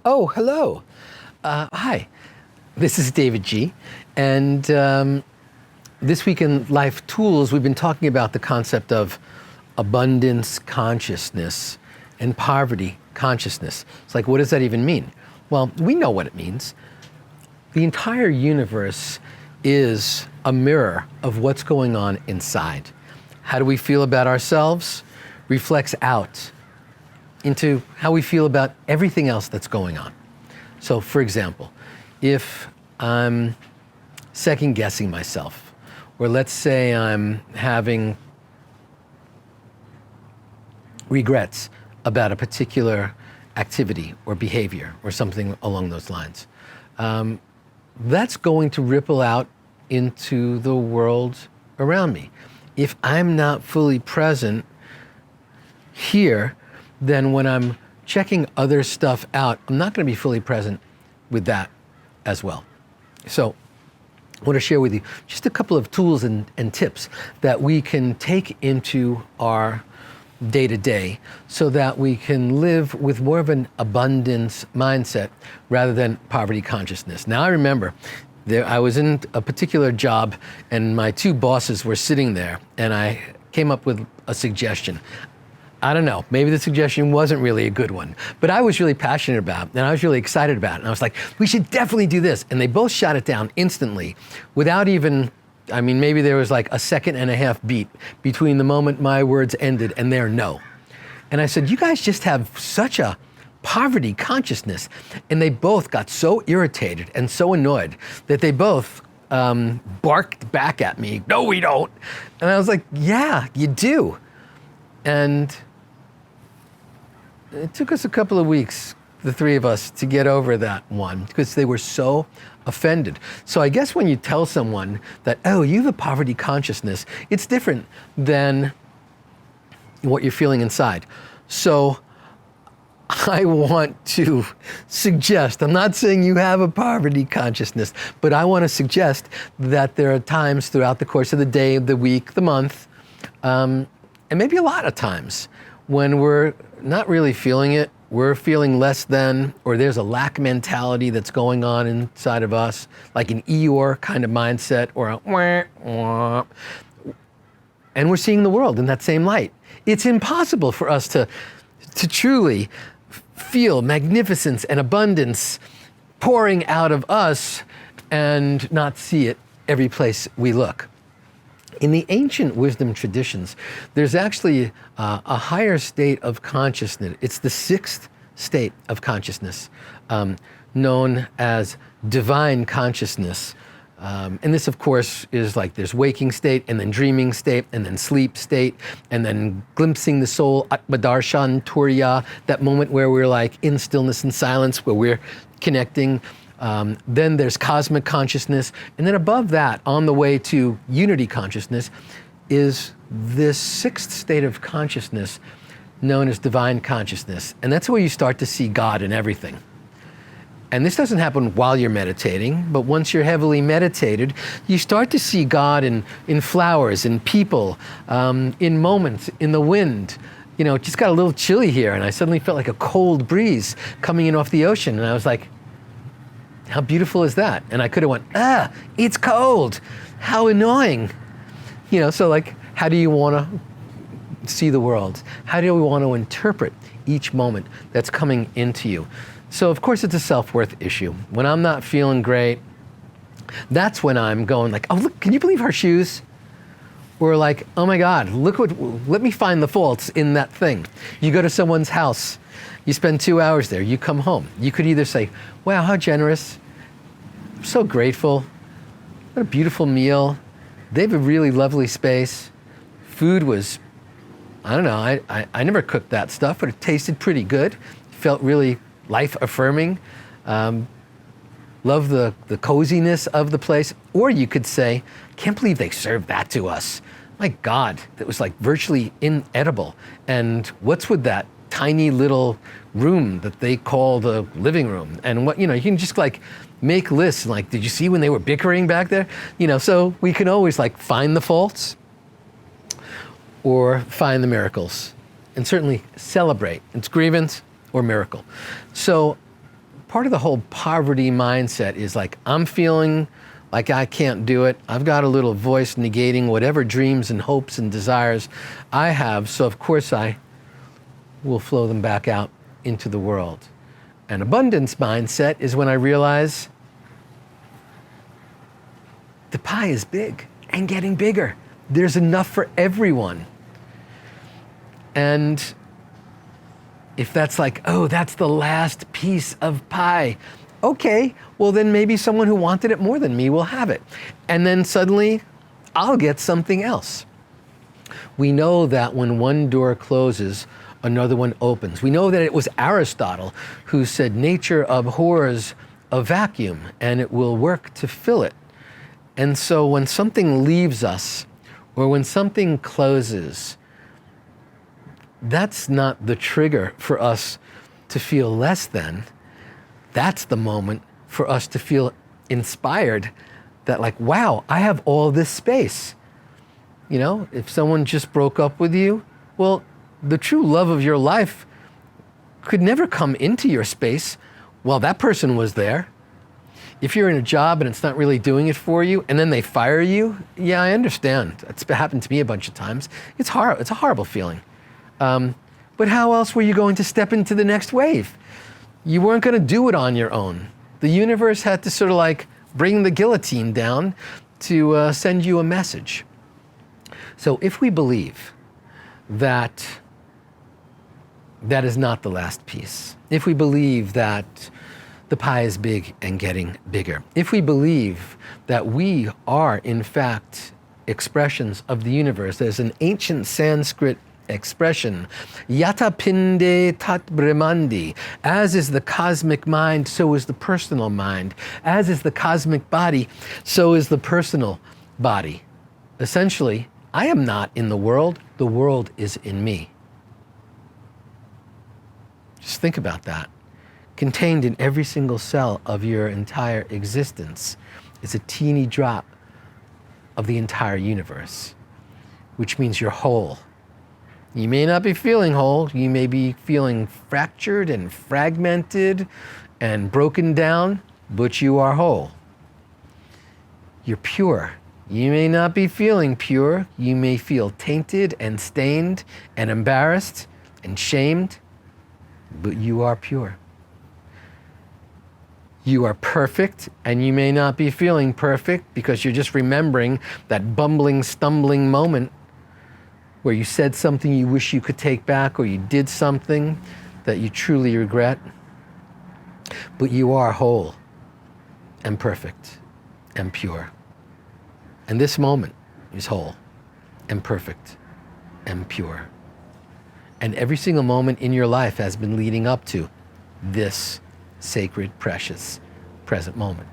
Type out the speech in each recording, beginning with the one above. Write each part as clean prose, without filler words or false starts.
Oh, hello. Hi, this is davidji. And this week in Life Tools, we've been talking about the concept of abundance consciousness and poverty consciousness. It's like, what does that even mean? Well, we know what it means. The entire universe is a mirror of what's going on inside. How do we feel about ourselves reflects out into how we feel about everything else that's going on. So, for example, if I'm second guessing myself, or let's say I'm having regrets about a particular activity or behavior or something along those lines, that's going to ripple out into the world around me. If I'm not fully present here, then when I'm checking other stuff out, I'm not going to be fully present with that as well. So I want to share with you just a couple of tools and tips that we can take into our day-to-day so that we can live with more of an abundance mindset rather than poverty consciousness. Now I remember I was in a particular job and my two bosses were sitting there and I came up with a suggestion. I don't know, maybe the suggestion wasn't really a good one, but I was really passionate about it and I was really excited about it. And I was like, we should definitely do this. And they both shot it down instantly without even, maybe there was like a second and a half beat between the moment my words ended and their no. And I said, you guys just have such a poverty consciousness. And they both got so irritated and so annoyed that they both barked back at me, no, we don't. And I was like, yeah, you do. And it took us a couple of weeks, the three of us, to get over that one because they were so offended. So I guess when you tell someone that, oh, you have a poverty consciousness, it's different than what you're feeling inside. So I want to suggest, I'm not saying you have a poverty consciousness, but I want to suggest that there are times throughout the course of the day, the week, the month, and maybe a lot of times when we're not really feeling it, we're feeling less than, or there's a lack mentality that's going on inside of us, like an Eeyore kind of mindset, or a wah, wah, and we're seeing the world in that same light. It's impossible for us to truly feel magnificence and abundance pouring out of us and not see it every place we look. In the ancient wisdom traditions, there's actually a higher state of consciousness. It's the sixth state of consciousness, known as divine consciousness. And this, of course, is like there's waking state, and then dreaming state, and then sleep state, and then glimpsing the soul, Atmadarshan Turiya, that moment where we're like in stillness and silence, where we're connecting. Then there's cosmic consciousness. And then above that, on the way to unity consciousness, is this sixth state of consciousness known as divine consciousness. And that's where you start to see God in everything. And this doesn't happen while you're meditating, but once you're heavily meditated, you start to see God in flowers, in people, in moments, in the wind. You know, it just got a little chilly here, and I suddenly felt like a cold breeze coming in off the ocean. And I was like, how beautiful is that? And I could have went, it's cold. How annoying. You know, so like, how do you want to see the world? How do we want to interpret each moment that's coming into you? So of course it's a self-worth issue. When I'm not feeling great, that's when I'm going like, oh, look, can you believe her shoes? Or like, oh my God, let me find the faults in that thing. You go to someone's house, you spend 2 hours there, you come home. You could either say, wow, how generous. I'm so grateful. What a beautiful meal. They have a really lovely space. Food was, I don't know, I never cooked that stuff, but it tasted pretty good. Felt really life-affirming. Love the coziness of the place. Or you could say, can't believe they served that to us. My God, that was like virtually inedible. And what's with that tiny little room that they call the living room? And what, you can just like make lists like, did you see when they were bickering back there? So we can always like find the faults or find the miracles, and certainly celebrate its grievance or miracle. So part of the whole poverty mindset is like, I'm feeling like I can't do it. I've got a little voice negating whatever dreams and hopes and desires I have. So of course I will flow them back out into the world. An abundance mindset is when I realize the pie is big and getting bigger. There's enough for everyone. And if that's like, oh, that's the last piece of pie, okay, well then maybe someone who wanted it more than me will have it. And then suddenly I'll get something else. We know that when one door closes, another one opens. We know that it was Aristotle who said nature abhors a vacuum and it will work to fill it. And so when something leaves us or when something closes, that's not the trigger for us to feel less than. That's the moment for us to feel inspired that like, wow, I have all this space. You know, if someone just broke up with you, well, the true love of your life could never come into your space while that person was there. If you're in a job and it's not really doing it for you and then they fire you, yeah, I understand. It's happened to me a bunch of times. It's hard. It's a horrible feeling. But how else were you going to step into the next wave? You weren't going to do it on your own. The universe had to sort of like bring the guillotine down to send you a message. So if we believe that that is not the last piece, if we believe that the pie is big and getting bigger, if we believe that we are in fact expressions of the universe, there's an ancient Sanskrit expression, yata pinde tat brahmandi. As is the cosmic mind, so is the personal mind. As is the cosmic body, so is the personal body. Essentially, I am not in the world is in me. Just think about that. Contained in every single cell of your entire existence is a teeny drop of the entire universe, which means you're whole. You may not be feeling whole, you may be feeling fractured and fragmented and broken down, but you are whole. You're pure. You may not be feeling pure, you may feel tainted and stained and embarrassed and shamed, but you are pure. You are perfect, and you may not be feeling perfect because you're just remembering that bumbling, stumbling moment where you said something you wish you could take back, or you did something that you truly regret. But you are whole and perfect and pure. And this moment is whole and perfect and pure. And every single moment in your life has been leading up to this sacred, precious, present moment.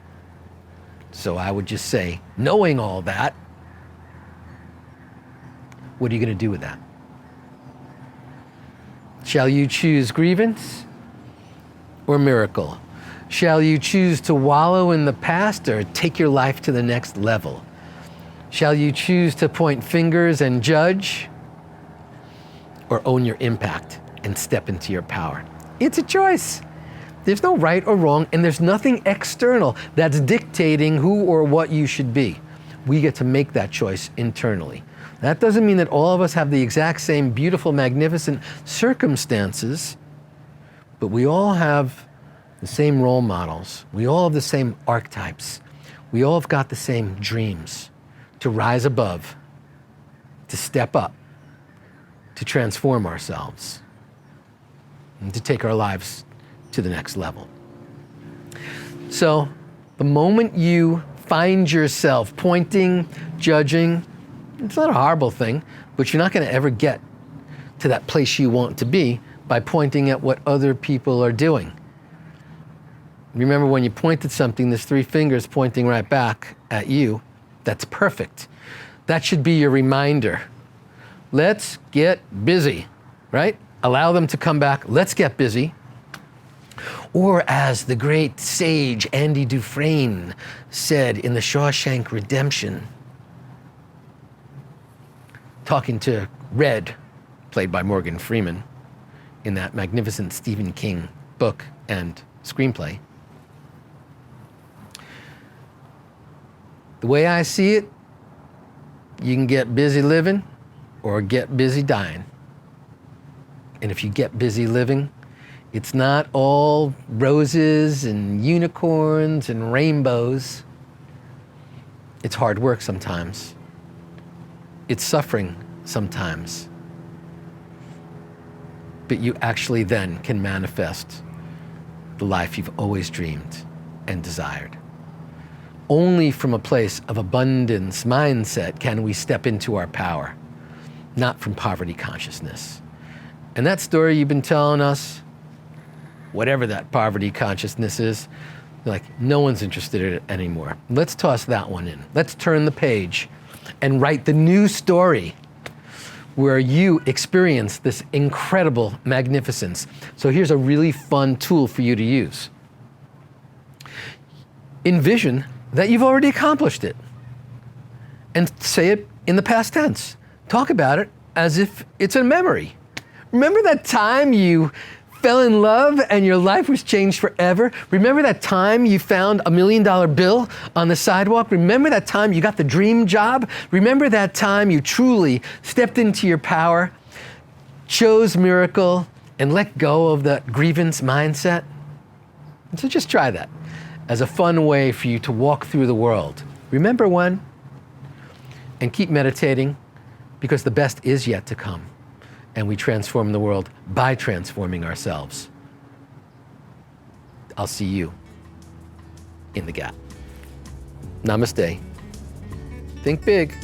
So I would just say, knowing all that, what are you going to do with that? Shall you choose grievance or miracle? Shall you choose to wallow in the past or take your life to the next level? Shall you choose to point fingers and judge or own your impact and step into your power? It's a choice. There's no right or wrong, and there's nothing external that's dictating who or what you should be. We get to make that choice internally. That doesn't mean that all of us have the exact same beautiful, magnificent circumstances, but we all have the same role models. We all have the same archetypes. We all have got the same dreams to rise above, to step up, to transform ourselves, and to take our lives to the next level. So the moment you find yourself pointing, judging, it's not a horrible thing, but you're not going to ever get to that place you want to be by pointing at what other people are doing. Remember, when you point at something, there's three fingers pointing right back at you. That's perfect. That should be your reminder. Let's get busy, right? Allow them to come back. Let's get busy. Or as the great sage Andy Dufresne said in The Shawshank Redemption, talking to Red, played by Morgan Freeman, in that magnificent Stephen King book and screenplay. The way I see it, you can get busy living or get busy dying. And if you get busy living, it's not all roses and unicorns and rainbows. It's hard work sometimes. It's suffering sometimes. But you actually then can manifest the life you've always dreamed and desired. Only from a place of abundance mindset can we step into our power, not from poverty consciousness. And that story you've been telling us, whatever that poverty consciousness is, like, no one's interested in it anymore. Let's toss that one in. Let's turn the page and write the new story where you experience this incredible magnificence. So here's a really fun tool for you to use. Envision that you've already accomplished it. And say it in the past tense. Talk about it as if it's a memory. Remember that time you fell in love and your life was changed forever? Remember that time you found $1 million bill on the sidewalk? Remember that time you got the dream job? Remember that time you truly stepped into your power, chose miracle, and let go of that grievance mindset? And so just try that as a fun way for you to walk through the world. Remember when? And keep meditating, because the best is yet to come. And we transform the world by transforming ourselves. I'll see you in the gap. Namaste. Think big.